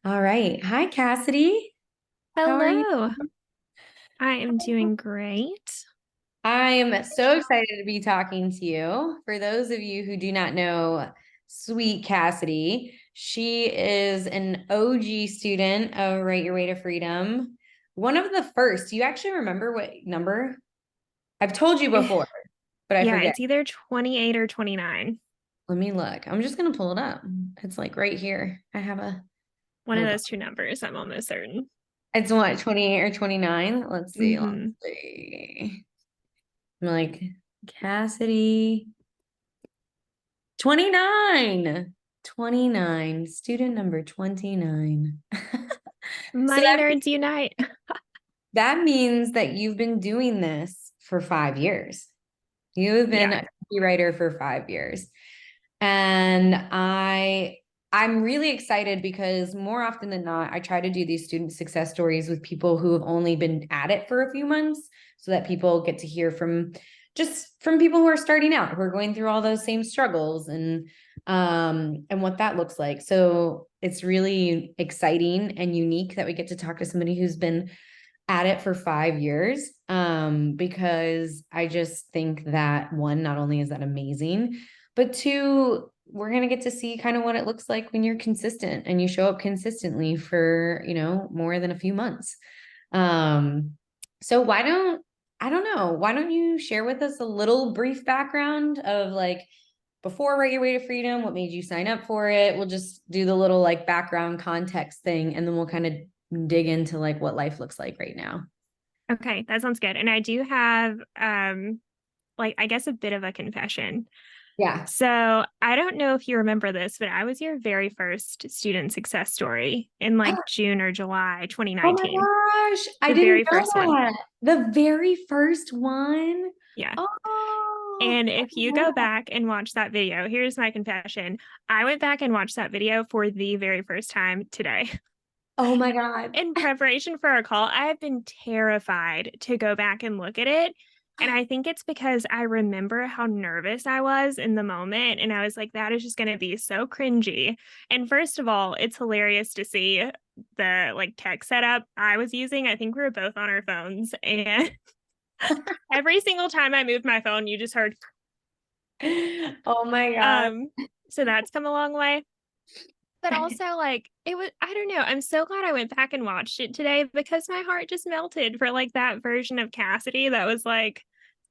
All right. Hi, Cassidy. How are you? Hello, I am doing great. I am so excited to be talking to you. For those of you who do not know sweet Cassidy, she is an OG student of Write Your Way to Freedom. One of the first. Do you actually remember what number? I've told you before, but I Yeah, forget. it's either 28 or 29. Let me look. I'm just gonna pull it up. It's like right here. I have a One of hold on. those two numbers, I'm almost certain. It's what, 28 or 29? Let's see. Let's Hmm. see. I'm like, Cassidy, 29. 29. Student number 29. So Money nerds unite. that means that you've been doing this for 5 years. You have been Yeah. a copywriter for 5 years. And I'm really excited because more often than not, I try to do these student success stories with people who have only been at it for a few months so that people get to hear from people who are starting out, who are going through all those same struggles and what that looks like. So it's really exciting and unique that we get to talk to somebody who's been at it for 5 years, because I just think that one, not only is that amazing, but two, we're going to get to see kind of what it looks like when you're consistent and you show up consistently for, more than a few months. Um, so I don't know, why don't you share with us a little brief background of like before Write Your Way to Freedom, what made you sign up for it? We'll just do the little like background context thing and then we'll kind of dig into like what life looks like right now. Okay, that sounds good. And I do have like I guess a bit of a confession. Yeah. So I don't know if you remember this, but I was your very first student success story in like June or July Oh my 2019. gosh, I The didn't very know first one. that. The very first one. Yeah. Oh, And if you go back and watch that video, here's my confession. I went back and watched that video for the very first time today. oh my God. In preparation for our call, I have been terrified to go back and look at it. And I think it's because I remember how nervous I was in the moment. And I was like, that is just going to be so cringy. And first of all, it's hilarious to see the like tech setup I was using. I think we were both on our phones. And every single time I moved my phone, you just heard. Oh my God. Um, so that's come a long way. But also, like, it was, I don't know. I'm so glad I went back and watched it today because my heart just melted for like that version of Cassidy that was like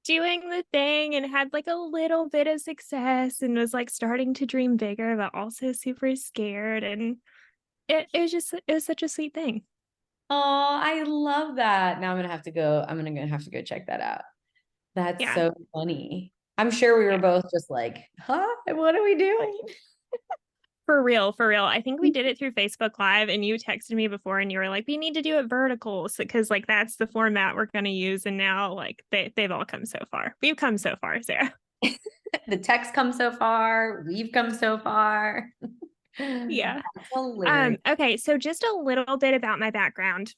doing the thing and had like a little bit of success and was like starting to dream bigger, but also super scared. And it was just, it was such a sweet thing. Oh, I love that. Now I'm gonna have to go check that out. That's Yeah. so funny. I'm sure we were Yeah. both just like, huh? What are we doing? For real, for real. I think we did it through Facebook Live and you texted me before and you were like, we need to do it vertical because like that's the format we're going to use. And now like they've all come so far. We've come so far, Sarah. The text come so far. We've come so far. Yeah. That's hilarious. Okay, so just a little bit about my background.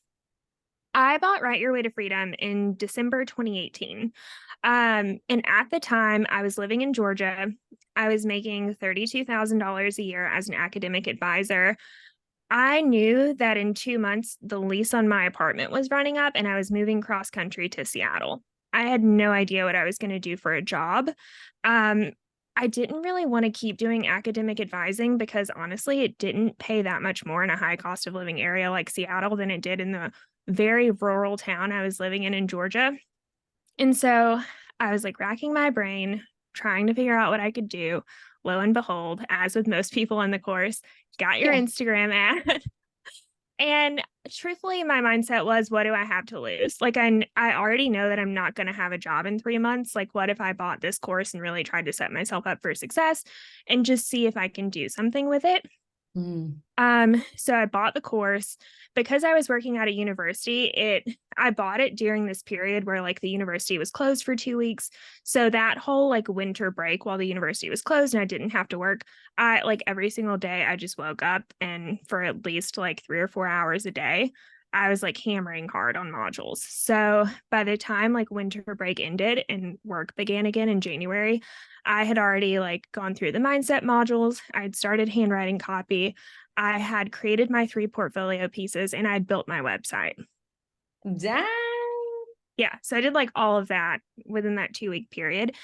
I bought Write Your Way to Freedom in December 2018. And at the time, I was living in Georgia. I was making $32,000 a year as an academic advisor. I knew that in 2 months, the lease on my apartment was running up and I was moving cross country to Seattle. I had no idea what I was going to do for a job. Um, I didn't really want to keep doing academic advising because honestly, it didn't pay that much more in a high cost of living area like Seattle than it did in the very rural town I was living in Georgia. And so I was like racking my brain, trying to figure out what I could do. Lo and behold, as with most people in the course, got your Yeah. Instagram ad. And truthfully, my mindset was, what do I have to lose? Like, I already know that I'm not going to have a job in 3 months. Like, what if I bought this course and really tried to set myself up for success and just see if I can do something with it? Mm. So I bought the course because I was working at a university. I bought it during this period where like the university was closed for 2 weeks. So that whole like winter break while the university was closed and I didn't have to work, I like every single day I just woke up and for at least like 3 or 4 hours a day, I was like hammering hard on modules. So by the time like winter break ended and work began again in January, I had already like gone through the mindset modules. I'd started handwriting copy. I had created my 3 portfolio pieces, and I had built my website. Dang. Yeah. So I did like all of that within that 2-week period.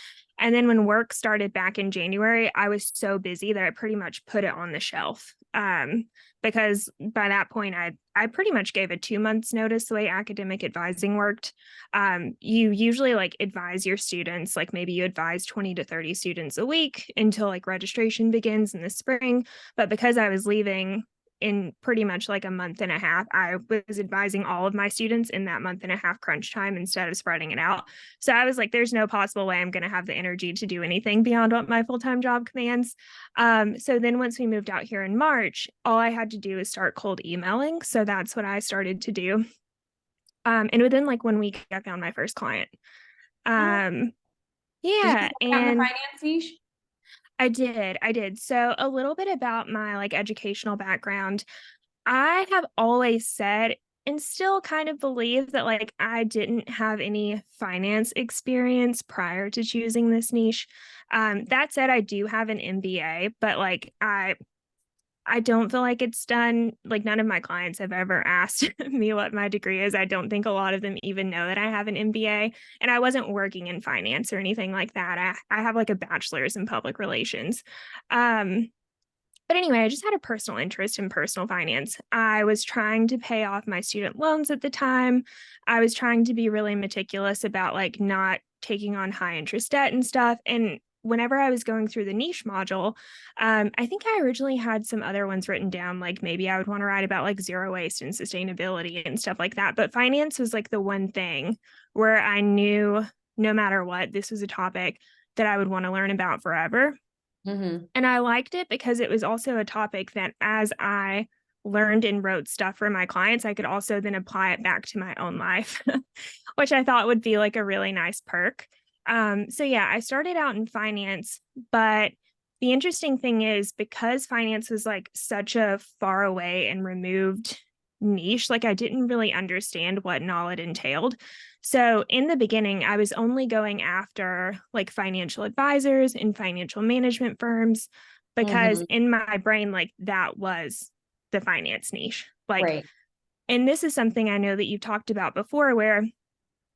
And then when work started back in January, I was so busy that I pretty much put it on the shelf. Because by that point, I pretty much gave a 2 months notice the way academic advising worked. You usually like advise your students, like maybe you advise 20 to 30 students a week until like registration begins in the spring. But because I was leaving in pretty much like a month and a half, I was advising all of my students in that month and a half crunch time instead of spreading it out. So I was like, there's no possible way I'm going to have the energy to do anything beyond what my full-time job commands. So then once we moved out here in March, all I had to do is start cold emailing. So that's what I started to do. And within like 1 week, I found my first client. Oh, did you Yeah. work on the And finance niche? I did. I did. So a little bit about my like educational background. I have always said and still kind of believe that like I didn't have any finance experience prior to choosing this niche. That said, I do have an MBA, but like I don't feel like it's done. Like none of my clients have ever asked me what my degree is. I don't think a lot of them even know that I have an MBA, and I wasn't working in finance or anything like that. I have like a bachelor's in public relations. Um, but anyway, I just had a personal interest in personal finance. I was trying to pay off my student loans at the time. I was trying to be really meticulous about like not taking on high interest debt and stuff. And whenever I was going through the niche module, I think I originally had some other ones written down, like maybe I would want to write about like zero waste and sustainability and stuff like that. But finance was like the one thing where I knew no matter what, this was a topic that I would want to learn about forever. Mm-hmm. And I liked it because it was also a topic that as I learned and wrote stuff for my clients, I could also then apply it back to my own life, which I thought would be like a really nice perk. So yeah, I started out in finance, but the interesting thing is because finance was like such a far away and removed niche, like I didn't really understand what and all it entailed. So in the beginning, I was only going after like financial advisors and financial management firms because Mm-hmm. in my brain, like that was the finance niche. Like, Right. and this is something I know that you talked about before where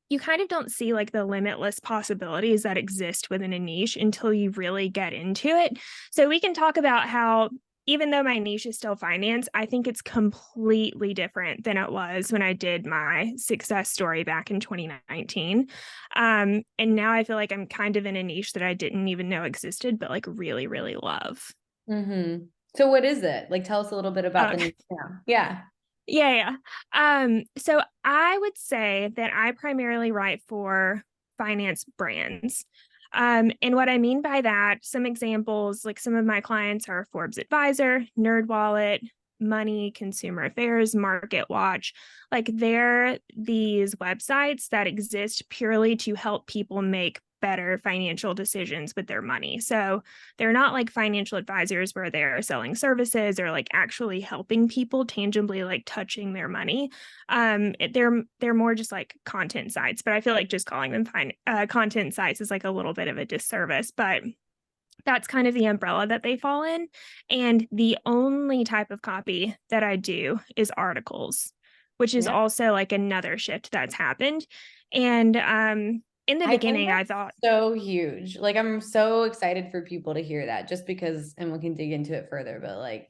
you kind of don't see like the limitless possibilities that exist within a niche until you really get into it. So we can talk about how even though my niche is still finance, I think it's completely different than it was when I did my success story back in 2019. And now I feel like I'm kind of in a niche that I didn't even know existed, but like really, really love. Mm-hmm. So what is it? Like, tell us a little bit about Uh, the niche now. Yeah. Yeah, yeah. So I would say that I primarily write for finance brands. And what I mean by that, some examples, like some of my clients are Forbes Advisor, NerdWallet, Money, Consumer Affairs, Market Watch. Like they're these websites that exist purely to help people make better financial decisions with their money. So they're not like financial advisors where they're selling services or like actually helping people tangibly like touching their money. They're more just like content sites, but I feel like just calling them content sites is like a little bit of a disservice, but that's kind of the umbrella that they fall in. And the only type of copy that I do is articles, which is Yeah. also like another shift that's happened. And in the I think beginning, I that's thought, so huge. Like, I'm so excited for people to hear that just because, and we can dig into it further, but like,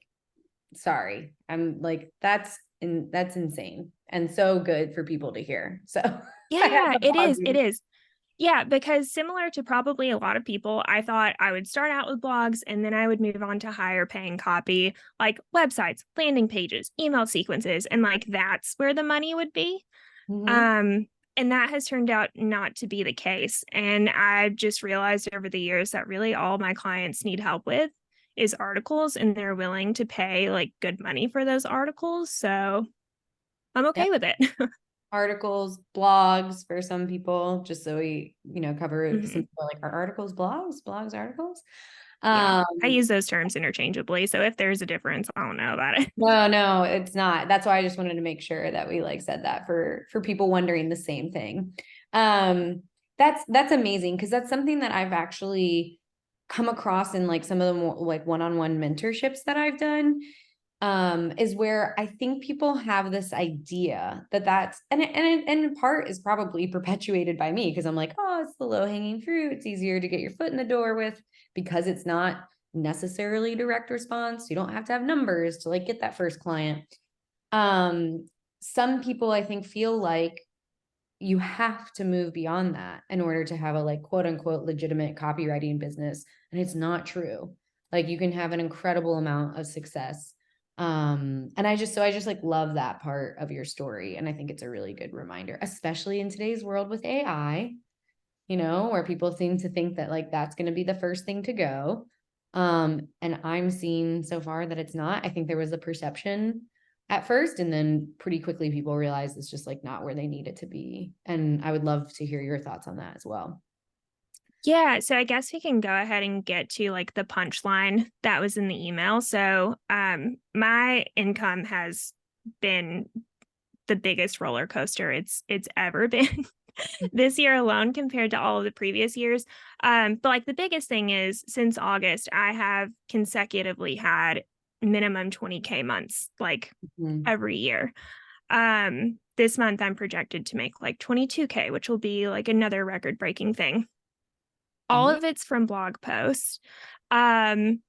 sorry, I'm like, that's insane and so good for people to hear. So I have yeah, to it pause is. It you. is. Yeah, because similar to probably a lot of people, I thought I would start out with blogs and then I would move on to higher paying copy, like websites, landing pages, email sequences, and like that's where the money would be. Mm-hmm. Um, and that has turned out not to be the case. And I've just realized over the years that really all my clients need help with is articles, and they're willing to pay like good money for those articles. So I'm Yep. okay with it. Articles, blogs for some people, just so we, cover some Mhm. people like our articles, blogs, articles. Yeah, Um, I use those terms interchangeably. So if there's a difference, I don't know about it. no, it's not. That's why I just wanted to make sure that we like said that for people wondering the same thing. That's amazing because that's something that I've actually come across in like some of the more like one-on-one mentorships that I've done. is where I think people have this idea that that's, and in part is probably perpetuated by me, because I'm like, oh, it's the low hanging fruit. It's easier to get your foot in the door with, because it's not necessarily direct response. You don't have to have numbers to like get that first client. Some people I think feel like you have to move beyond that in order to have a like quote unquote legitimate copywriting business. And it's not true. Like you can have an incredible amount of success. And I just like love that part of your story. And I think it's a really good reminder, especially in today's world with AI, you know, where people seem to think that like that's going to be the first thing to go. And I'm seeing so far that it's not. I think there was a perception at first, and then pretty quickly people realized it's just like not where they need it to be. And I would love to hear your thoughts on that as well. Yeah, so I guess we can go ahead and get to like the punchline that was in the email. So, my income has been the biggest roller coaster it's ever been this year alone compared to all of the previous years. But like the biggest thing is since August, I have consecutively had minimum 20K months, like every year. This month I'm projected to make like 22K, which will be like another record breaking thing. All of it's from blog posts. And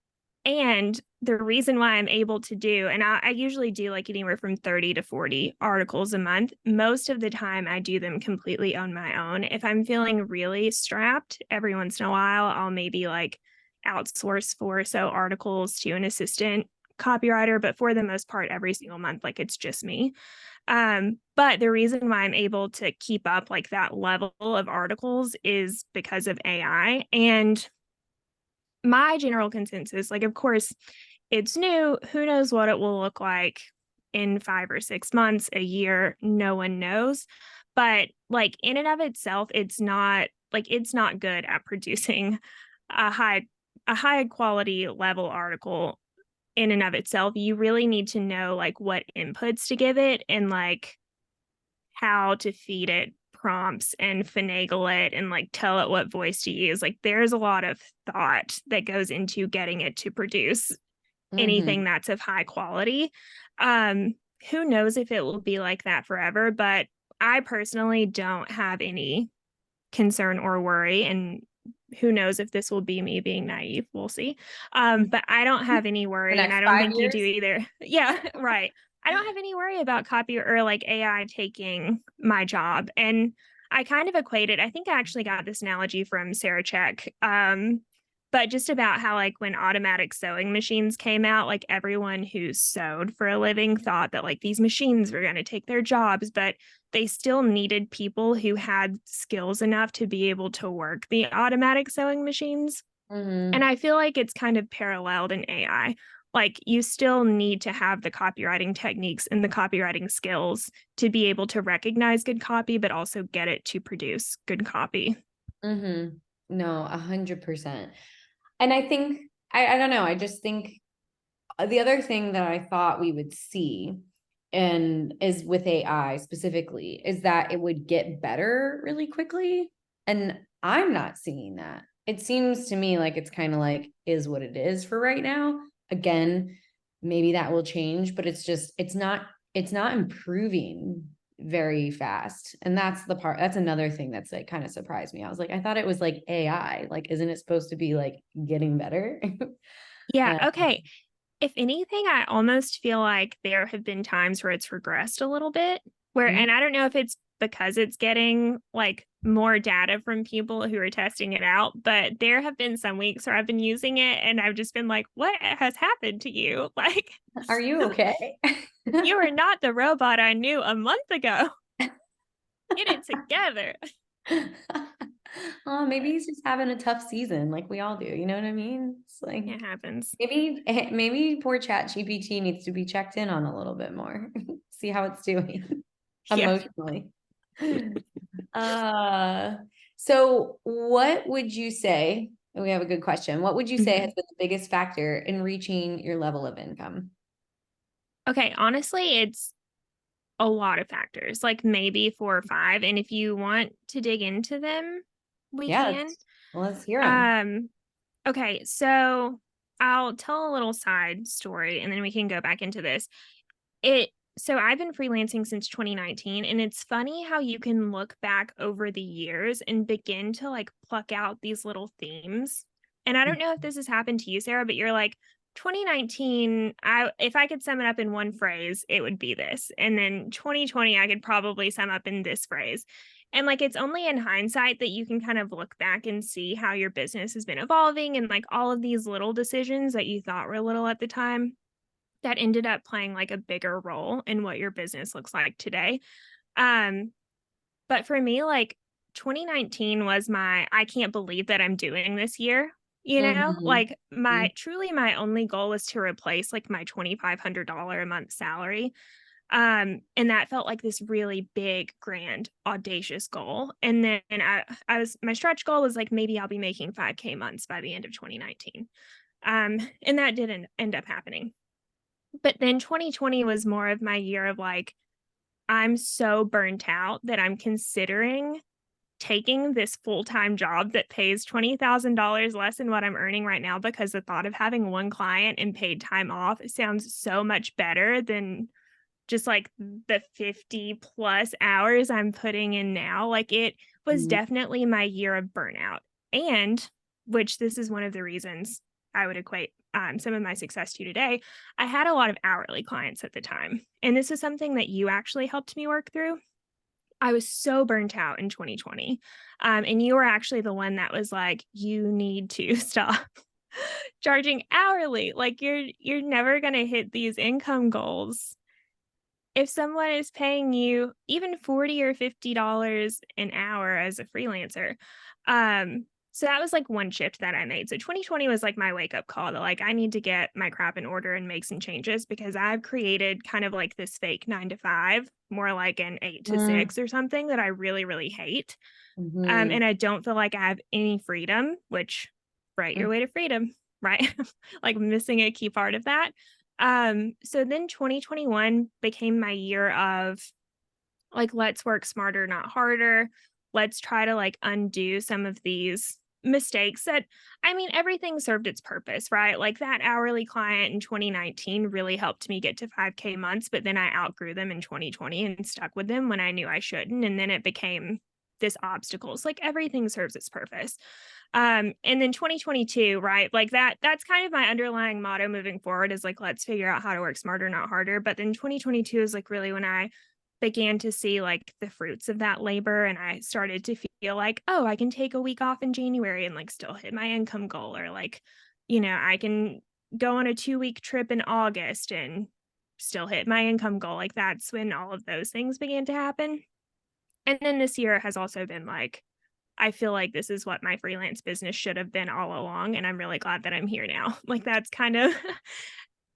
the reason why I'm able to do, and I usually do like anywhere from 30 to 40 articles a month. Most of the time, I do them completely on my own. If I'm feeling really strapped, every once in a while, I'll maybe like outsource 4 or so articles to an assistant copywriter. But for the most part, every single month, like it's just me. But the reason why I'm able to keep up like that level of articles is because of AI. And my general consensus, like, of course, it's new. Who knows what it will look like in 5 or 6 months, a year? No one knows. But like in and of itself, it's not good at producing a high quality level article in and of itself. You really need to know like what inputs to give it and like how to feed it prompts and finagle it and like tell it what voice to use. Like there's a lot of thought that goes into getting it to produce anything that's of high quality. Who knows if it will be like that forever, but I personally don't have any concern or worry. And who knows if this will be me being naive. We'll see. But I don't have any The worry, and next I don't five think you do years. either. Yeah, right. I don't have any worry about copy or like AI taking my job. And I kind of equate it. I think I actually got this analogy from Sarah Check. But just about how like when automatic sewing machines came out, like everyone who sewed for a living thought that like these machines were going to take their jobs, but they still needed people who had skills enough to be able to work the automatic sewing machines. And I feel like it's kind of paralleled in AI. Like you still need to have the copywriting techniques and the copywriting skills to be able to recognize good copy, but also get it to produce good copy. No, 100%. And I think, I don't know, I just think the other thing that I thought we would see, and is with AI specifically, is that it would get better really quickly. And I'm not seeing that. It seems to me like it's kind of like is what it is for right now. Again, maybe that will change, but it's not improving very fast. And that's another thing that's like kind of surprised me. I was like, I thought it was like AI. Like, isn't it supposed to be like getting better? Yeah. Okay. If anything, I almost feel like there have been times where it's regressed a little bit, and I don't know if it's because it's getting like more data from people who are testing it out, but there have been some weeks where I've been using it and I've just been like, what has happened to you? Like, Are you okay? you are not the robot I knew a month ago. Get it together. Oh, maybe he's just having a tough season like we all do. You know what I mean? It's like It happens. maybe poor Chat GPT needs to be checked in on a little bit more. See how it's doing Yeah. emotionally. Uh, so what would you say? We have a good question. What would you say has been the biggest factor in reaching your level of income? Okay, honestly, it's a lot of factors, like maybe 4 or 5. And if you want to dig into them, we Yeah, can. let's hear them. Um, okay, so I'll tell a little side story and then we can go back into this. So I've been freelancing since 2019, and it's funny how you can look back over the years and begin to like pluck out these little themes. And I don't know if this has happened to you, Sarah, but you're like 2019, if I could sum it up in one phrase, it would be this. And then 2020, I could probably sum up in this phrase. And like it's only in hindsight that you can kind of look back and see how your business has been evolving and like all of these little decisions that you thought were little at the time that ended up playing like a bigger role in what your business looks like today. Um, but for me, like 2019 was I can't believe that I'm doing this year. Mm-hmm. Like my only goal was to replace like my $2,500 a month salary. And that felt like this really big, grand, audacious goal. And then my stretch goal was like, maybe I'll be making 5K months by the end of 2019. And that didn't end up happening. But then 2020 was more of my year of like, I'm so burnt out that I'm considering taking this full-time job that pays $20,000 less than what I'm earning right now, because the thought of having one client and paid time off sounds so much better than just like the 50 plus hours I'm putting in now. Like it was definitely my year of burnout. And which this is one of the reasons I would equate some of my success to today. I had a lot of hourly clients at the time. And this is something that you actually helped me work through. I was so burnt out in 2020. And you were actually the one that was like, you need to stop charging hourly. Like you're never going to hit these income goals if someone is paying you even $40 or $50 an hour as a freelancer. So that was like one shift that I made. So 2020 was like my wake up call that like I need to get my crap in order and make some changes, because I've created kind of like this fake 9 to 5, more like an 8 to 6 or something that I really, really hate. Mm-hmm. And I don't feel like I have any freedom, which write your way to freedom, right? Like missing a key part of that. So then 2021 became my year of like, let's work smarter, not harder. Let's try to like undo some of these mistakes that, I mean, everything served its purpose, right? Like that hourly client in 2019 really helped me get to 5K months, but then I outgrew them in 2020 and stuck with them when I knew I shouldn't. And then it became this obstacles. Like everything serves its purpose. And then 2022, right? Like that's kind of my underlying motto moving forward is like, let's figure out how to work smarter, not harder. But then 2022 is like really when I began to see like the fruits of that labor, and I started to feel like, oh, I can take a week off in January and like still hit my income goal, or like, I can go on a 2-week trip in August and still hit my income goal. Like that's when all of those things began to happen. And then this year has also been like, I feel like this is what my freelance business should have been all along. And I'm really glad that I'm here now. Like that's kind of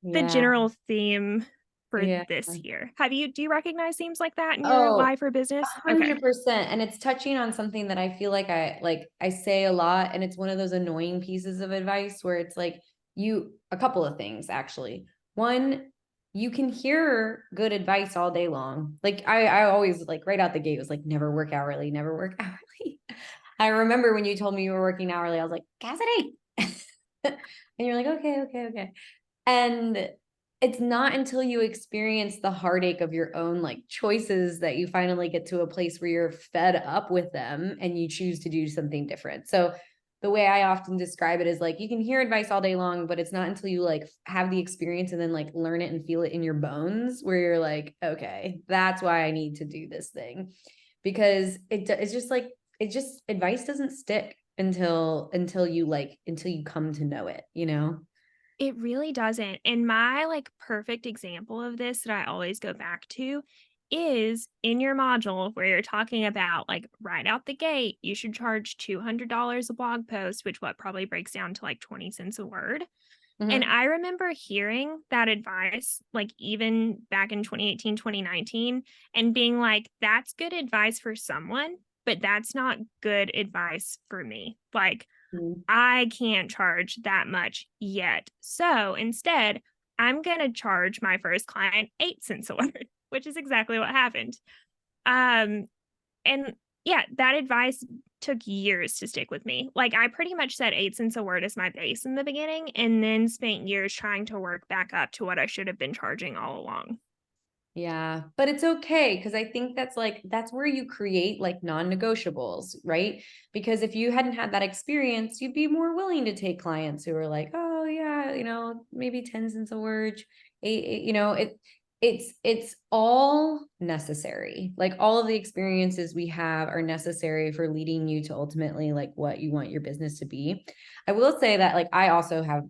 the Yeah. general theme for Yeah. this year. Do you recognize themes like that in your Oh, life or business? Okay. 100%. And it's touching on something that I feel like I say a lot, and it's one of those annoying pieces of advice where it's like a couple of things actually. One, you can hear good advice all day long. Like I always like right out the gate was like never work hourly, never work hourly. I remember when you told me you were working hourly, I was like, Cassidy. And you're like, okay, okay, okay. And it's not until you experience the heartache of your own like choices that you finally get to a place where you're fed up with them and you choose to do something different. So the way I often describe it is like you can hear advice all day long, but it's not until you like have the experience and then like learn it and feel it in your bones where you're like, okay, that's why I need to do this thing. Because it's just like advice doesn't stick until you come to know it, you know? It really doesn't. And my like perfect example of this that I always go back to is in your module where you're talking about like right out the gate, you should charge $200 a blog post, which what probably breaks down to like 20 cents a word. And Mm-hmm. I remember hearing that advice, like even back in 2018, 2019, and being like, that's good advice for someone, but that's not good advice for me. Like, I can't charge that much yet. So instead, I'm going to charge my first client 8 cents a word, which is exactly what happened. Um, and yeah, that advice took years to stick with me. Like, I pretty much said 8 cents a word as my base in the beginning and then spent years trying to work back up to what I should have been charging all along. Yeah, but it's okay because I think that's where you create like non-negotiables, right? Because if you hadn't had that experience, you'd be more willing to take clients who are like, oh yeah, maybe 10 cents a word, eight, it's all necessary. Like all of the experiences we have are necessary for leading you to ultimately like what you want your business to be. I will say that like I also have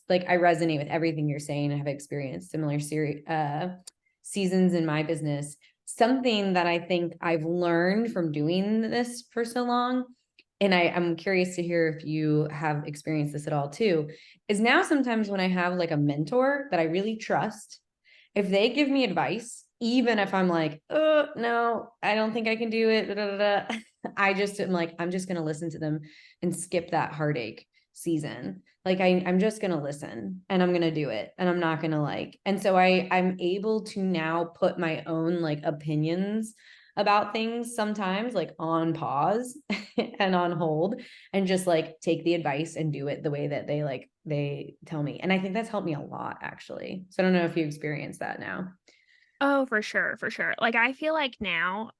like I resonate with everything you're saying and have experienced similar seasons in my business. Something that I think I've learned from doing this for so long, and I'm curious to hear if you have experienced this at all too, is now sometimes when I have like a mentor that I really trust, if they give me advice, even if I'm like, oh no, I don't think I can do it, da, da, da, I just am like, I'm just gonna listen to them and skip that heartache season. Like I'm just gonna listen and I'm gonna do it and I'm not gonna like. And so I'm able to now put my own like opinions about things sometimes like on pause and on hold and just like take the advice and do it the way that they tell me. And I think that's helped me a lot actually. So I don't know if you experience that now. Oh, for sure, for sure. Like, I feel like now,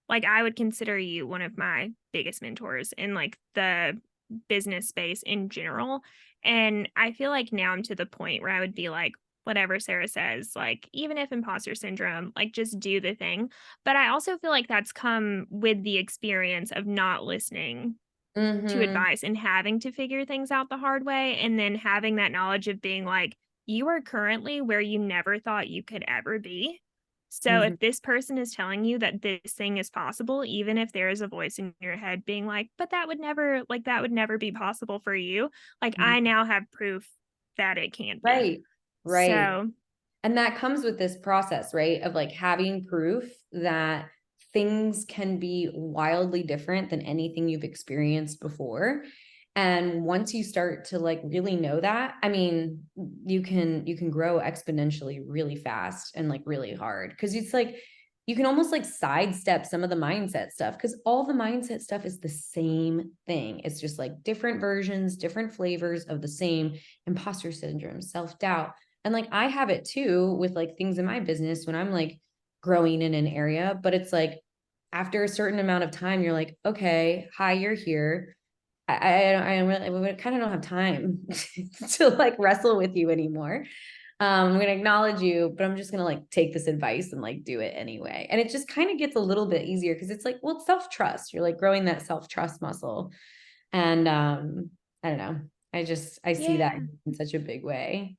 like, I would consider you one of my biggest mentors in, like, the business space in general, and I feel like now I'm to the point where I would be like, "Whatever Sarah says, like, even if imposter syndrome, like, just do the thing." But I also feel like that's come with the experience of not listening to Mm-hmm. advice and having to figure things out the hard way, and then having that knowledge of being like, you are currently where you never thought you could ever be. So Mm-hmm. if this person is telling you that this thing is possible, even if there is a voice in your head being like, but that would never be possible for you. Like, I now have proof that it can be. Right. Right. So And that comes with this process, right? Of like having proof that things can be wildly different than anything you've experienced before. And once you start to like really know that, I mean, you can grow exponentially really fast and like really hard because it's like you can almost like sidestep some of the mindset stuff because all the mindset stuff is the same thing. It's just like different versions, different flavors of the same imposter syndrome, self-doubt, and like I have it too with like things in my business when I'm like growing in an area, but it's like after a certain amount of time, you're like, okay, hi, you're here. I kind of don't have time to like wrestle with you anymore. I'm going to acknowledge you, but I'm just going to like take this advice and like do it anyway. And it just kind of gets a little bit easier because it's like, well, it's self-trust. You're like growing that self-trust muscle. And I don't know. I see that yeah. in such a big way.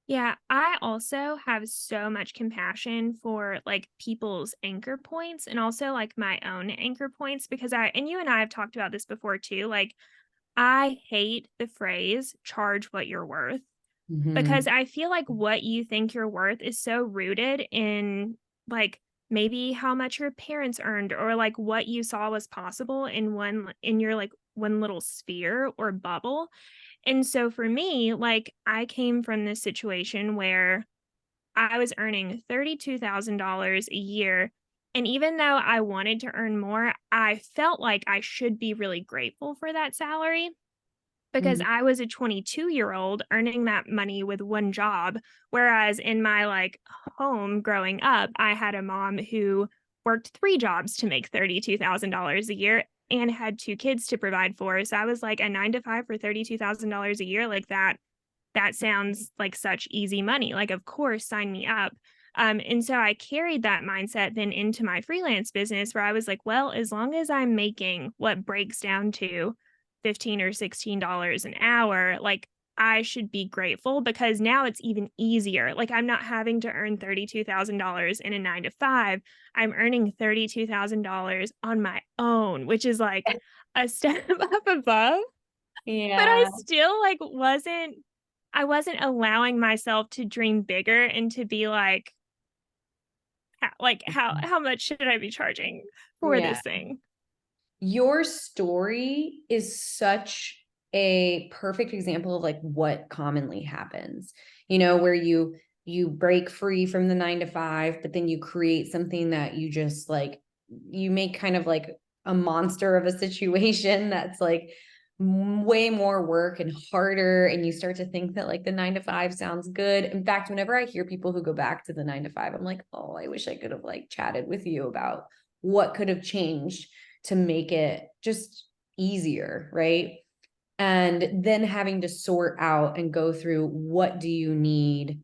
Yeah, I also have so much compassion for like people's anchor points and also like my own anchor points because and you and I have talked about this before too. Like, I hate the phrase charge what you're worth because Mhm. I feel like what you think you're worth is so rooted in like maybe how much your parents earned or like what you saw was possible in your like one little sphere or bubble. And so for me, like, I came from this situation where I was earning $32,000 a year. And even though I wanted to earn more, I felt like I should be really grateful for that salary because Mhm. I was a 22-year-old earning that money with one job. Whereas in my like home growing up, I had a mom who worked 3 jobs to make $32,000 a year and had 2 kids to provide for. So I was like a 9 to 5 for $32,000 a year. Like that sounds like such easy money. Like, of course, sign me up. And so I carried that mindset then into my freelance business where I was like, well, as long as I'm making what breaks down to 15 or $16 an hour, like I should be grateful because now it's even easier. Like, I'm not having to earn $32,000 in a 9 to 5. I'm earning $32,000 on my own, which is like a step up above. But I Yeah. still like I wasn't allowing myself to dream bigger and to be like, how much should I be charging for Yeah. this thing? Your story is such a perfect example of like what commonly happens, where you break free from the 9 to 5, but then you create something that you just like you make kind of like a monster of a situation that's like way more work and harder, and you start to think that like the 9 to 5 sounds good. In fact, whenever I hear people who go back to the 9 to 5, I'm like, oh, I wish I could have like chatted with you about what could have changed to make it just easier, right? And then having to sort out and go through, what do you need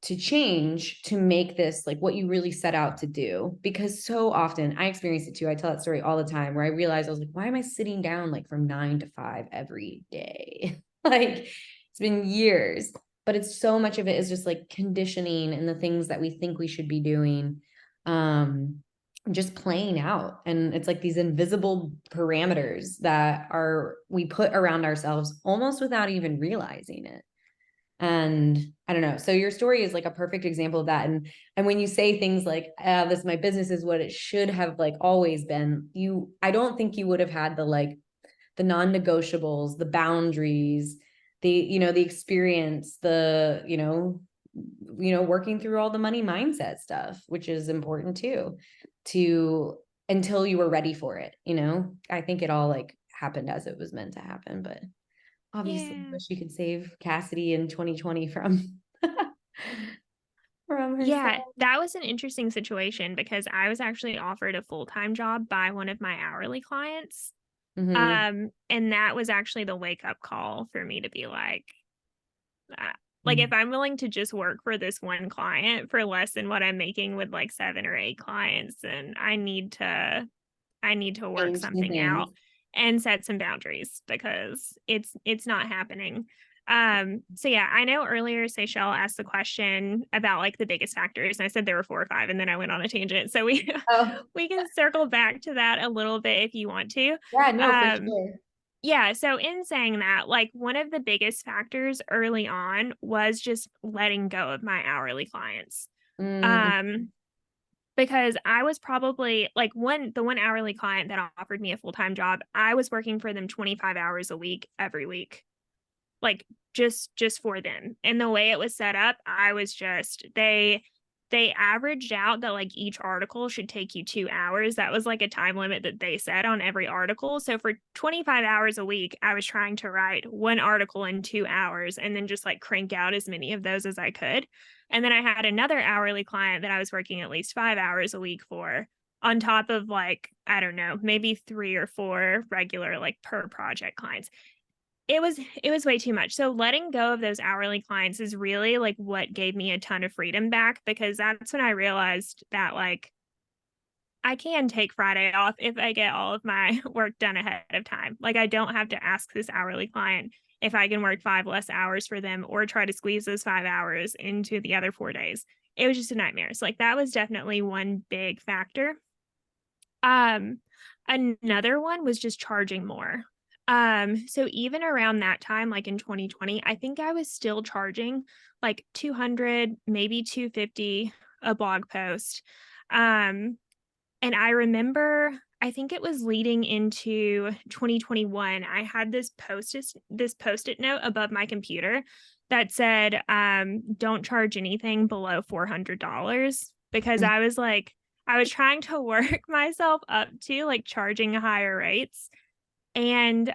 to change to make this like what you really set out to do? Because so often I experience it too. I tell that story all the time, where I realized I was like, why am I sitting down like from 9 to 5 every day? Like it's been years, but it's so much of it is just like conditioning and the things that we think we should be doing. Just playing out, and it's like these invisible parameters that are we put around ourselves almost without even realizing it. And I don't know, so your story is like a perfect example of that. And when you say things like, this my business is what it should have like always been, you I don't think you would have had the like the non-negotiables, the boundaries, the the experience, the working through all the money mindset stuff, which is important too, to until you were ready for it. I think it all like happened as it was meant to happen. But obviously, I Yeah. wish you could save Cassidy in 2020 from from Yeah, herself. that was an interesting situation because I was actually offered a full-time job by one of my hourly clients. Mm-hmm. And that was actually the wake-up call for me to be uh, like if I'm willing to just work for this one client for less than what I'm making with like 7 or 8 clients, then I need to work Change some something things. out and set some boundaries because it's not happening. So yeah, I know earlier Seychelle asked the question about like the biggest factors, and I said there were 4 or 5, and then I went on a tangent. So we Oh, we can circle back to that a little bit if you want to. yeah, no, for Um, sure. yeah, so in saying that, like one of the biggest factors early on was just letting go of my hourly clients. Mm-hmm. Um, because I was probably like the one hourly client that offered me a full-time job, I was working for them 25 hours a week every week. Like just for them. And the way it was set up, I was just they averaged out that like each article should take you 2 hours. That was like a time limit that they set on every article. So for 25 hours a week, I was trying to write one article in 2 hours and then just like crank out as many of those as I could. And then I had another hourly client that I was working at least 5 hours a week for, on top of like, I don't know, maybe 3 or 4 regular like per project clients. It was way too much. So letting go of those hourly clients is really like what gave me a ton of freedom back, because that's when I realized that like I can take Friday off if I get all of my work done ahead of time. Like I don't have to ask this hourly client if I can work 5 less hours for them or try to squeeze those 5 hours into the other 4 days. It was just a nightmare. So like that was definitely one big factor. Um, Another one was just charging more. So even around that time, like in 2020, I think I was still charging like 200, maybe 250 a blog post. Um, and I remember, I think it was leading into 2021, I had this post-it note above my computer that said, don't charge anything below $400, because I was like, I was trying to work myself up to like charging higher rates. And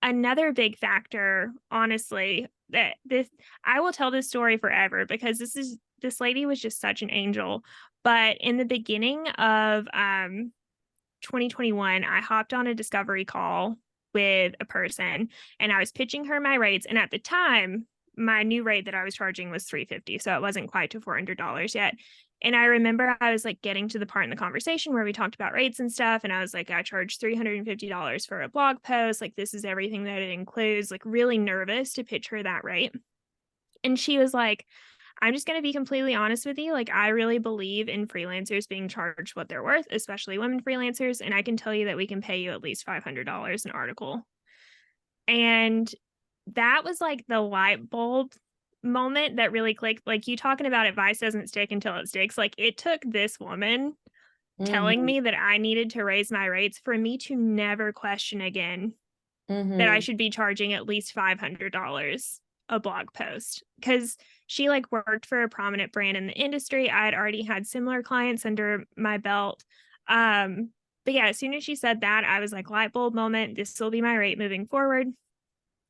another big factor, honestly, that this I will tell this story forever because this lady was just such an angel. But in the beginning of 2021, I hopped on a discovery call with a person and I was pitching her my rates. And at the time, my new rate that I was charging was $350. So it wasn't quite to $400 yet. And I remember I was like getting to the part in the conversation where we talked about rates and stuff. And I was like, I charge $350 for a blog post. Like, this is everything that it includes, like, really nervous to pitch her that rate. And she was like, I'm just going to be completely honest with you. Like, I really believe in freelancers being charged what they're worth, especially women freelancers. And I can tell you that we can pay you at least $500 an article. And that was like the light bulb moment that really clicked. Like, you talking about advice doesn't stick until it sticks. Like, it took this woman telling Mm-hmm. me that I needed to raise my rates for me to never question again that I Mm-hmm. should be charging at least $500 a blog post, because she like worked for a prominent brand in the industry. I had already had similar clients under my belt. But yeah, as soon as she said that, I was like, light bulb moment, this will be my rate moving forward.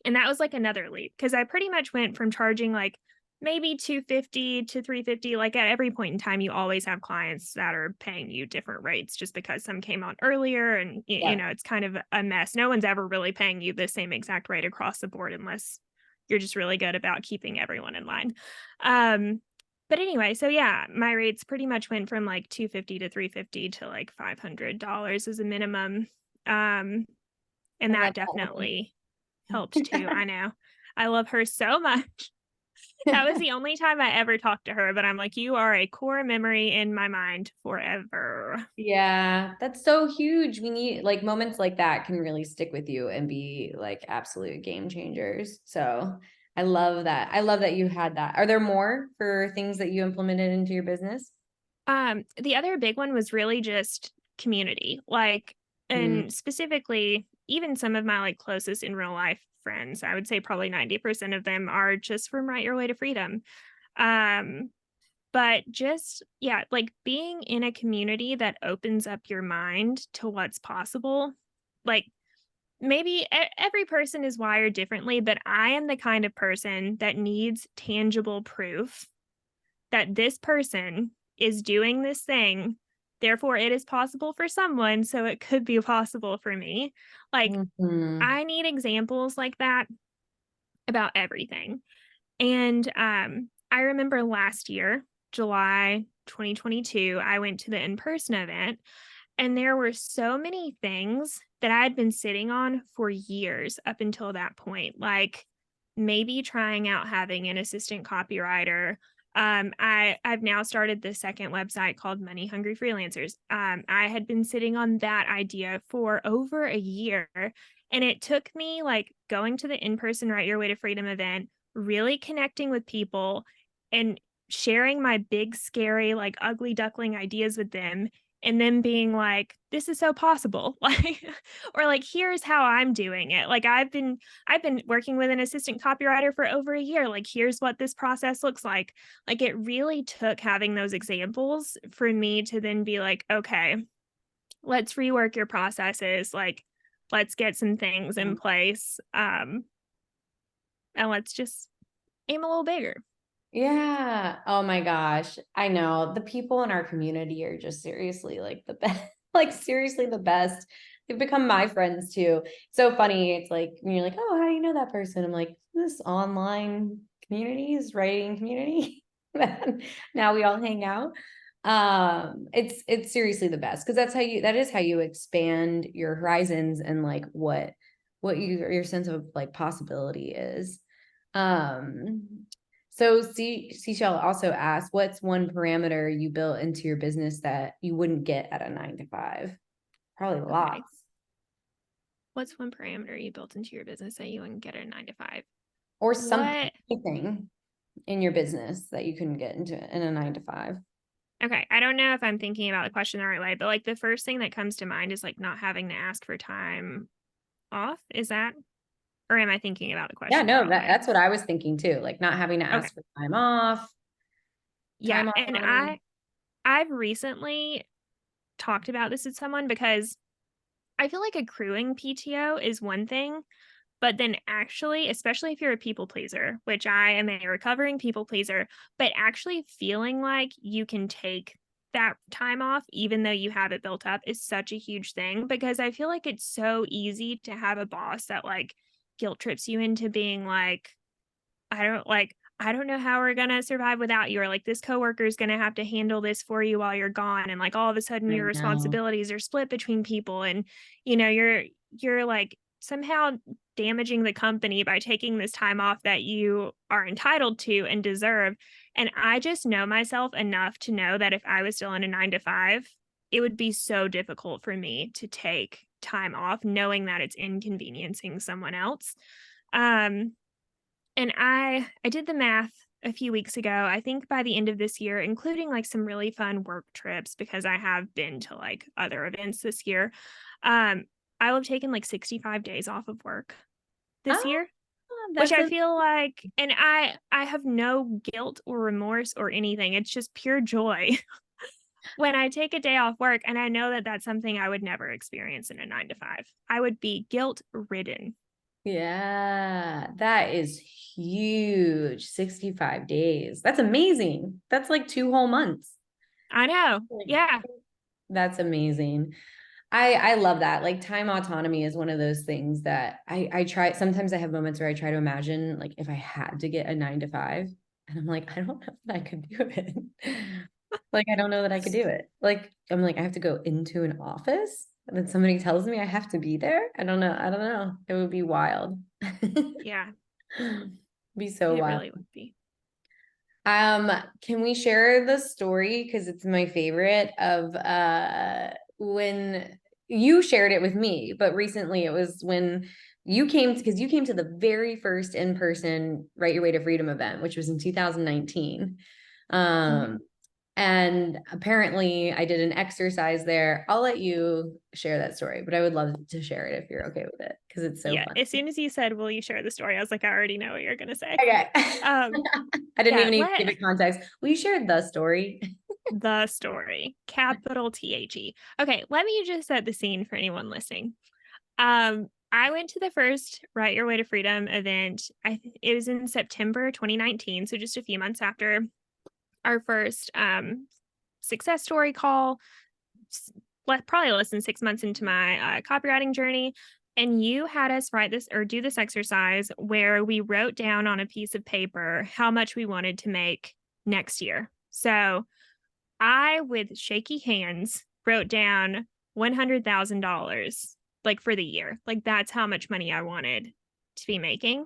And that was like another leap because I pretty much went from charging like maybe 250 to 350. Like at every point in time, you always have clients that are paying you different rates just because some came on earlier, and you Yeah. know, it's kind of a mess. No one's ever really paying you the same exact rate across the board unless you're just really good about keeping everyone in line. Um, but anyway, so yeah, my rates pretty much went from like 250 to 350 to like $500 as a minimum. Um, and I that love that. definitely helped too. I know. I love her so much. That was the only time I ever talked to her, but I'm like, you are a core memory in my mind forever. Yeah, that's so huge. We need like moments like that can really stick with you and be like absolute game changers. So I love that. I love that you had that. Are there more for things that you implemented into your business? The other big one was really just community, like, Mm, and specifically, even some of my like closest in real life friends, I would say probably 90% of them are just from Write Your Way to Freedom. Um, but just, yeah, like being in a community that opens up your mind to what's possible. Like maybe every person is wired differently, but I am the kind of person that needs tangible proof that this person is doing this thing. Therefore, it is possible for someone, so it could be possible for me. Like, mhm. I need examples like that about everything. And I remember last year, July 2022, I went to the in person event, and there were so many things that I had been sitting on for years up until that point, like maybe trying out having an assistant copywriter. I've now started the second website called Money Hungry Freelancers. I had been sitting on that idea for over a year, and it took me like going to the in person Write Your Way to Freedom event, really connecting with people, and sharing my big, scary, like ugly duckling ideas with them, and then being like, this is so possible. Like, or like, here's how I'm doing it. Like I've been working with an assistant copywriter for over a year. Like, here's what this process looks like. Like, it really took having those examples for me to then be like, okay, let's rework your processes. Like, let's get some things in place. And let's just aim a little bigger. Yeah. Oh my gosh. I know. The people in our community are just seriously like the best, like seriously the best. They've become my friends too. So funny. It's like when you're like, oh, how do you know that person? I'm like, this online community is writing community. And now we all hang out. It's seriously the best because that is how you expand your horizons and like what your sense of like possibility is. Um, so Seashell also asked, what's one parameter you built into your business that you wouldn't get at a 9 to 5? Probably Okay. lots. What's one parameter you built into your business that you wouldn't get at a 9 to 5? Or something, What? anything in your business that you couldn't get into in a 9 to 5. Okay, I don't know if I'm thinking about the question the right way, but like the first thing that comes to mind is like not having to ask for time off. Is that, or am I thinking about the Yeah, question the no, wrong way? that's what I was thinking too. Like not having to Okay. ask for time off, Yeah. time off And money. I've recently talked about this with someone because I feel like accruing PTO is one thing, but then actually, especially if you're a people pleaser, which I am a recovering people pleaser, but actually feeling like you can take that time off, even though you have it built up, is such a huge thing because I feel like it's so easy to have a boss that like guilt trips you into being like, I don't know how we're gonna survive without you, or like this coworker is gonna have to handle this for you while you're gone. And like all of a sudden I your know. responsibilities are split between people. And you know, you're like somehow damaging the company by taking this time off that you are entitled to and deserve. And I just know myself enough to know that if I was still in a 9 to 5, it would be so difficult for me to take time off, knowing that it's inconveniencing someone else. Um, and I did the math a few weeks ago. I think by the end of this year, including like some really fun work trips, because I have been to like other events this year, um, I will have taken like 65 days off of work this Ah, year, which that's I a feel like, and I have no guilt or remorse or anything. It's just pure joy. when I take a day off work, and I know that that's something I would never experience in a 9 to 5. I would be guilt ridden. Yeah, that is huge. 65 days. That's amazing. That's like 2 whole months. I know. Like, Yeah. that's amazing. I love that. Like time autonomy is one of those things that I try. Sometimes I have moments where I try to imagine like if I had to get a 9 to 5, and I'm like, I don't know that I could do it. Like, I don't know that I could do it. Like, I'm like, I have to go into an office and then somebody tells me I have to be there. I don't know. I don't know. It would be wild. Yeah, Be so it wild. really would be. Can we share the story? Because it's my favorite of when you shared it with me, but recently it was when because you came to the very first in-person Write Your Way to Freedom event, which was in 2019. Mhm. And apparently I did an exercise there. I'll let you share that story, but I would love to share it if you're okay with it because it's so Yeah, fun. as soon as you said, "Will you share the story?" I was like, "I already know what you're gonna say." Okay. Um, I didn't yeah, even need to give it context. Will you share the story? the story, capital THE. Okay, let me just set the scene for anyone listening. I went to the first Write Your Way to Freedom event. It was in September 2019, so just a few months after our first success story call. Probably less than 6 months into my copywriting journey. And you had us write this or do this exercise where we wrote down on a piece of paper how much we wanted to make next year. So I, with shaky hands, wrote down $100,000 like for the year. Like that's how much money I wanted to be making.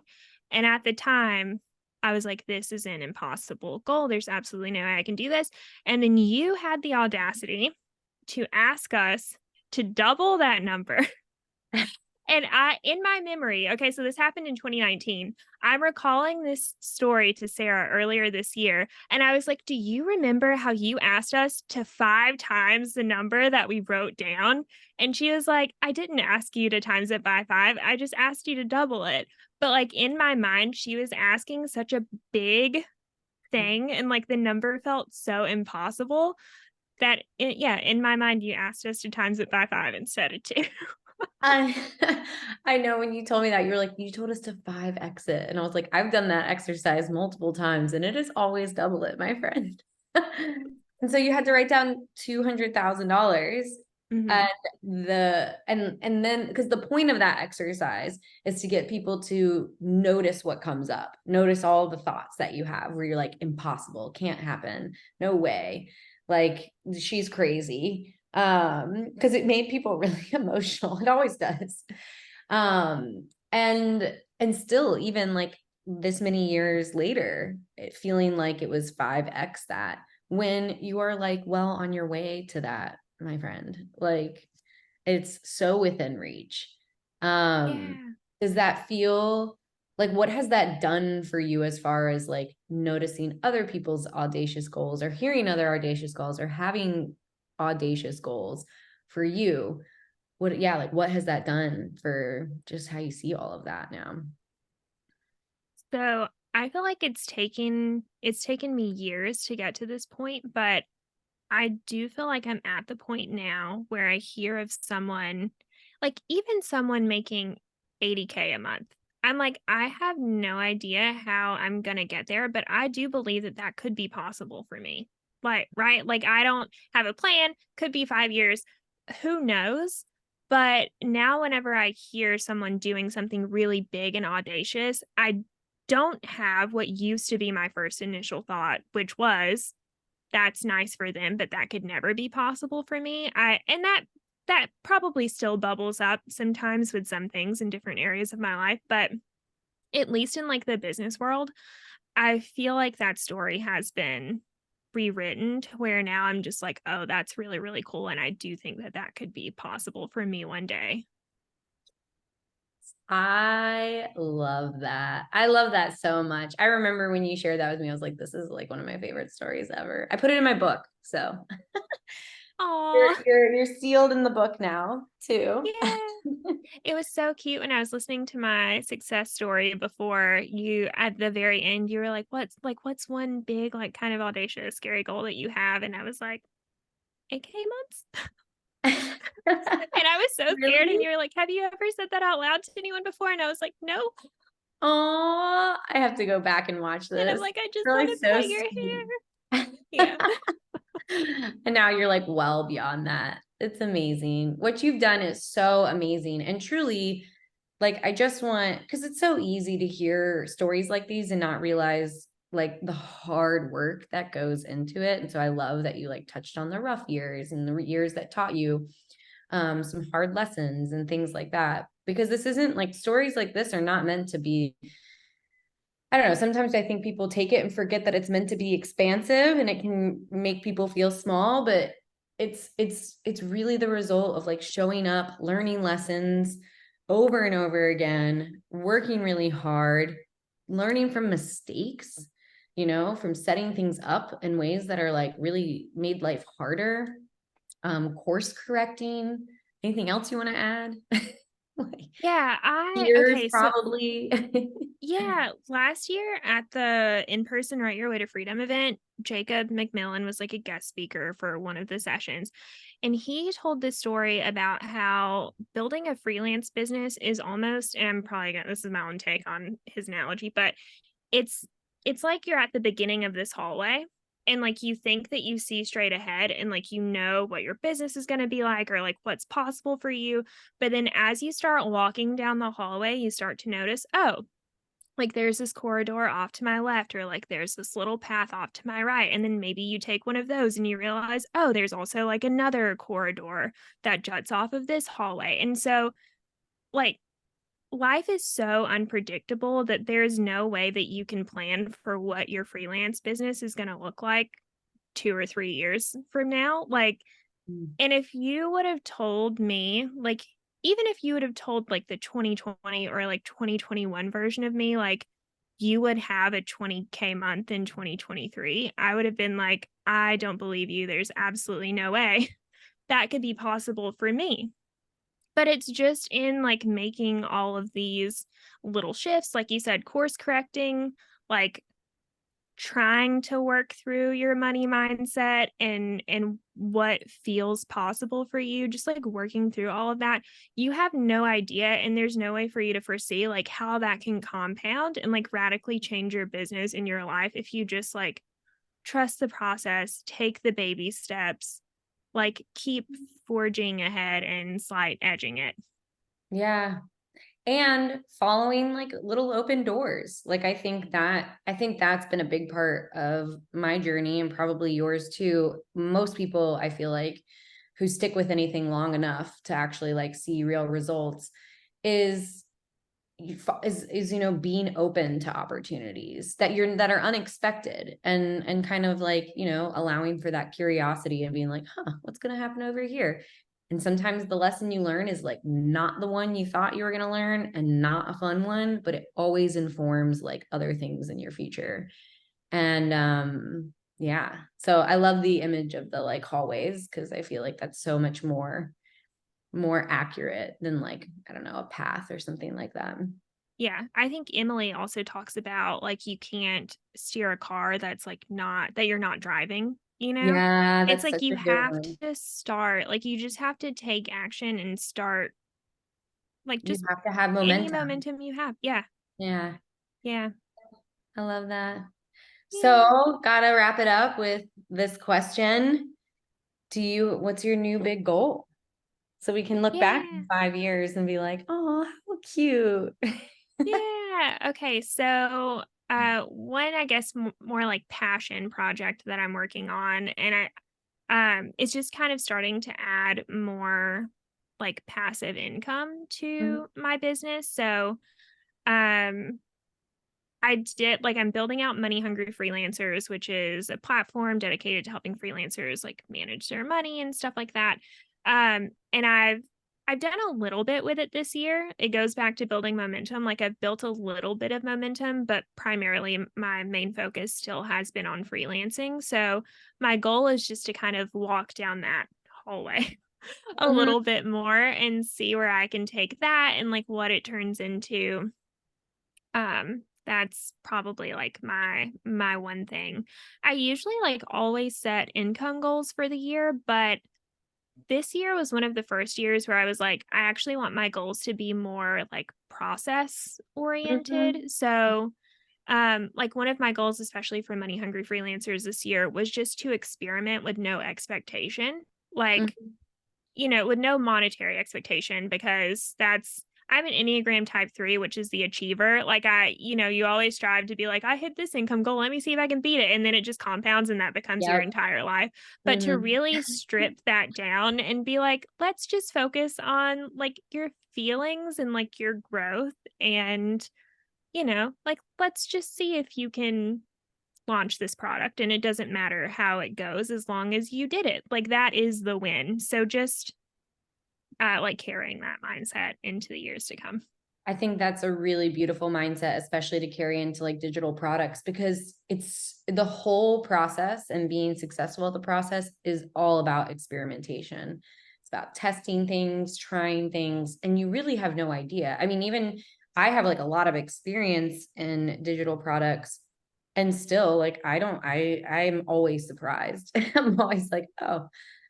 And at the time, I was like, this is an impossible goal. There's absolutely no way I can do this. And then you had the audacity to ask us to double that number. And in my memory, okay, so this happened in 2019. I'm recalling this story to Sarah earlier this year. And I was like, do you remember how you asked us to 5 times the number that we wrote down? And she was like, I didn't ask you to times it by 5. I just asked you to double it. But like in my mind, she was asking such a big thing. And like the number felt so impossible that, yeah, in my mind, you asked us to times it by 5 instead of 2. I I know when you told me that you were like, you told us to 5 exit. And I was like, I've done that exercise multiple times and it is always double it, my friend. And so you had to write down $200,000. Mhm. And and then because the point of that exercise is to get people to notice what comes up, notice all the thoughts that you have where you're like, impossible, can't happen, no way, like she's crazy, because it made people really emotional. It always does. And still, even like this many years later, feeling like it was 5x that, when you are like well on your way to that, my friend, like it's so within reach. Yeah. Does that feel like, what has that done for you as far as like noticing other people's audacious goals or hearing other audacious goals or having audacious goals for you? What, yeah, like what has that done for just how you see all of that now? So I feel like it's taken me years to get to this point, but I do feel like I'm at the point now where I hear of someone, like even someone making 80K a month. I'm like, I have no idea how I'm gonna get there, but I do believe that that could be possible for me. Like, right? Like, I don't have a plan, could be 5 years, who knows? But now, whenever I hear someone doing something really big and audacious, I don't have what used to be my first initial thought, which was, that's nice for them, but that could never be possible for me. That probably still bubbles up sometimes with some things in different areas of my life, but at least in like the business world, I feel like that story has been rewritten to where now I'm just like, oh, that's really, really cool. And I do think that that could be possible for me one day. I love that. I love that so much. I remember when you shared that with me, I was like, this is like one of my favorite stories ever. I put it in my book. So Oh, you're sealed in the book now too. yeah. It was so cute when I was listening to my success story before you at the very end, you were like, what's one big, like kind of audacious, scary goal that you have? And I was like, 8K months? And I was so scared. And Really? you were like, have you ever said that out loud to anyone before? And I was like, no. Oh, I have to go back and watch And I'm this. like, I just Really want to so pet your sweet. hair. Yeah. And now you're like well beyond that. It's amazing. What you've done is so amazing. And truly, like, I just want, because it's so easy to hear stories like these and not realize like the hard work that goes into it. And so I love that you like touched on the rough years and the years that taught you some hard lessons and things like that. Because this isn't like stories like this are not meant to be, I don't know. Sometimes I think people take it and forget that it's meant to be expansive and it can make people feel small, but it's really the result of like showing up, learning lessons over and over again, working really hard, learning from mistakes, from setting things up in ways that are like really made life harder, course correcting. Anything else you want to add? Like Yeah. fears, Okay. So, probably. yeah, last year at the in-person Write Your Way to Freedom event, Jacob McMillan was like a guest speaker for one of the sessions. And he told this story about how building a freelance business is almost, and I'm probably gonna, this is my own take on his analogy, but it's it's like you're at the beginning of this hallway and like you think that you see straight ahead and like you know what your business is going to be like or like what's possible for you, but then as you start walking down the hallway you start to notice, oh, like there's this corridor off to my left or like there's this little path off to my right, and then maybe you take one of those and you realize, oh, there's also like another corridor that juts off of this hallway. And so like life is so unpredictable that there's no way that you can plan for what your freelance business is going to look like 2 or 3 years from now. Like, and if you would have told me, like, even if you would have told like the 2020 or like 2021 version of me, like, you would have a 20K month in 2023, I would have been like, I don't believe you. There's absolutely no way that could be possible for me. But it's just in, like, making all of these little shifts, like you said, course correcting, like, trying to work through your money mindset and what feels possible for you, just, like, working through all of that. You have no idea, and there's no way for you to foresee, like, how that can compound and, like, radically change your business and your life if you just, like, trust the process, take the baby steps, like, keep forging ahead and slight edging it. Yeah. And following like little open doors. Like I think that's been a big part of my journey and probably yours too. Most people I feel like who stick with anything long enough to actually like see real results is being open to opportunities that are unexpected and kind of like allowing for that curiosity and being like, what's going to happen over here. And sometimes the lesson you learn is like not the one you thought you were going to learn and not a fun one, but it always informs like other things in your future. And yeah, so I love the image of the like hallways because I feel like that's so much more accurate than like, I don't know, a path or something like that. Yeah, I think Emily also talks about, like, you can't steer a car that's, like, not that you're not driving, you know? Yeah, It's that's like such you a good have one. to start, like, you just have to take action and start, like, You just have to have any momentum. momentum you have. Yeah, Yeah, yeah, I love that. yeah, So, gotta wrap it up with this question. What's your new big goal? So we can look back yeah, in 5 years and be like, oh, how cute. yeah. Okay, so, one, I guess, more like passion project that I'm working on, and it's just kind of starting to add more, like, passive income Mhm. to my business. So, um, I'm building out Money Hungry Freelancers, which is a platform dedicated to helping freelancers, like, manage their money and stuff like that. And I've done a little bit with it this year. It goes back to building momentum. Like, I've built a little bit of momentum, but primarily my main focus still has been on freelancing. So, my goal is just to kind of walk down that hallway a Mhm. little bit more and see where I can take that and, like, what it turns into. That's probably like my one thing. I usually like always set income goals for the year, but this year was one of the first years where I was like, I actually want my goals to be more like process Mhm. oriented. So, like one of my goals, especially for money hungry freelancers this year, was just to experiment with no expectation. Like, Mhm. with no monetary expectation because I'm an Enneagram type 3, which is the achiever. Like you always strive to be like, I hit this income goal. Let me see if I can beat it. And then it just compounds and that becomes your Yep. entire life. But to Mhm. really strip that down and be like, let's just focus on like your feelings and like your growth and, like let's just see if you can launch this product and it doesn't matter how it goes as long as you did it. Like that is the win. So just like carrying that mindset into the years to come. I think that's a really beautiful mindset, especially to carry into like digital products, because it's the whole process and being successful at the process is all about experimentation. It's about testing things, trying things, and you really have no idea. I mean, even I have like a lot of experience in digital products, and still like I'm always surprised. I'm always like, oh,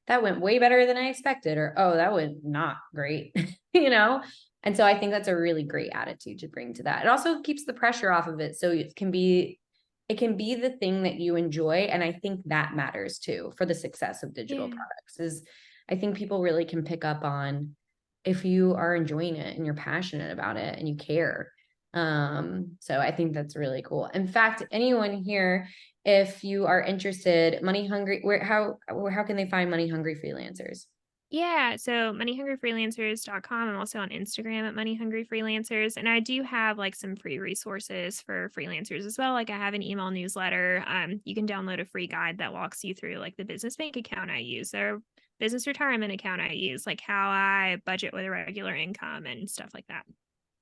that went way better than I expected, or oh, that went not great, you know? And so I think that's a really great attitude to bring to that. It also keeps the pressure off of it. So it can be the thing that you enjoy. And I think that matters too for the success of digital Yeah. products is I think people really can pick up on if you are enjoying it and you're passionate about it and you care. So I think that's really cool. In fact, anyone here, if you are interested, money hungry, how can they find money hungry freelancers? Yeah. So moneyhungryfreelancers.com. I'm also on Instagram at moneyhungryfreelancers. And I do have like some free resources for freelancers as well. Like I have an email newsletter. You can download a free guide that walks you through like the business bank account I use or business retirement account I use, like how I budget with a regular income and stuff like that.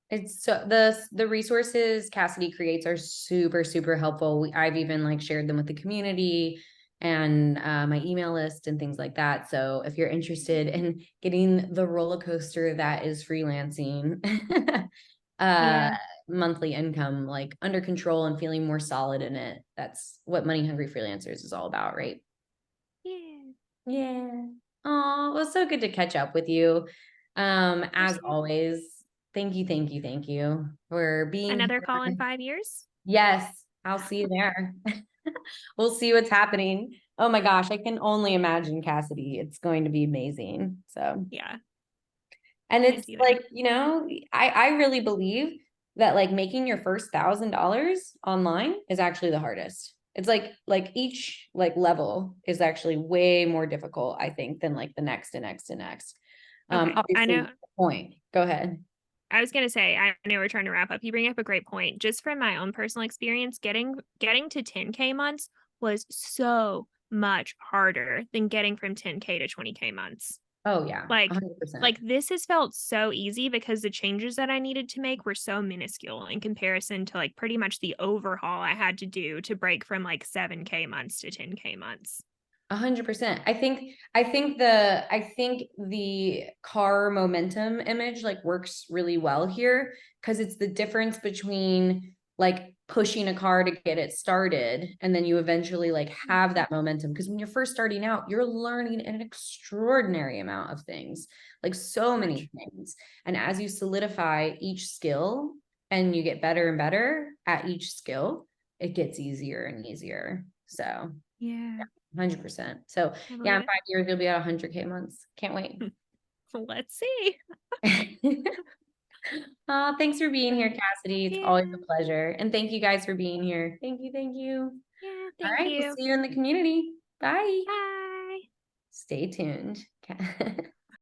It's so the resources Cassidy creates are super, super helpful. I've even like shared them with the community and my email list and things like that. So if you're interested in getting the roller coaster that is freelancing, uh, Yeah. monthly income like under control and feeling more solid in it, that's what Money Hungry Freelancers is all about, right? Yeah. Yeah. Oh, well, so good to catch up with you. Yours As too. always, thank you, thank you, thank you for being Another call in here. 5 years. Yes, I'll see you there. We'll see what's happening. Oh my gosh, I can only imagine, Cassidy. It's going to be amazing. So, Yeah. and Can't it's either. like, I really believe that like making your first $1,000 online is actually the hardest. It's like each like level is actually way more difficult, I think, than like the next and next and next. Okay. I Obviously, know. the point. Go ahead. I was gonna say, I know we're trying to wrap up. You bring up a great point. Just from my own personal experience, getting to 10K months was so much harder than getting from 10K to 20K months. Oh yeah, Like 100%. like this has felt so easy because the changes that I needed to make were so minuscule in comparison to like pretty much the overhaul I had to do to break from like 7K months to 10K months. 100%. I think the car momentum image like works really well here because it's the difference between like pushing a car to get it started and then you eventually like have that momentum because when you're first starting out you're learning an extraordinary amount of things, like so So many much. things, and as you solidify each skill and you get better and better at each skill, it gets easier and easier. So Yeah, 100%. So I yeah, believe in it. 5 years, you'll be at 100K months. Can't wait. Let's see. Thanks for being here, So, Cassidy. It's always a yeah. pleasure. And thank you guys for being here. Thank you. Thank you. Yeah, All thank right. We'll you. see you in the community. Bye. Bye. Stay tuned.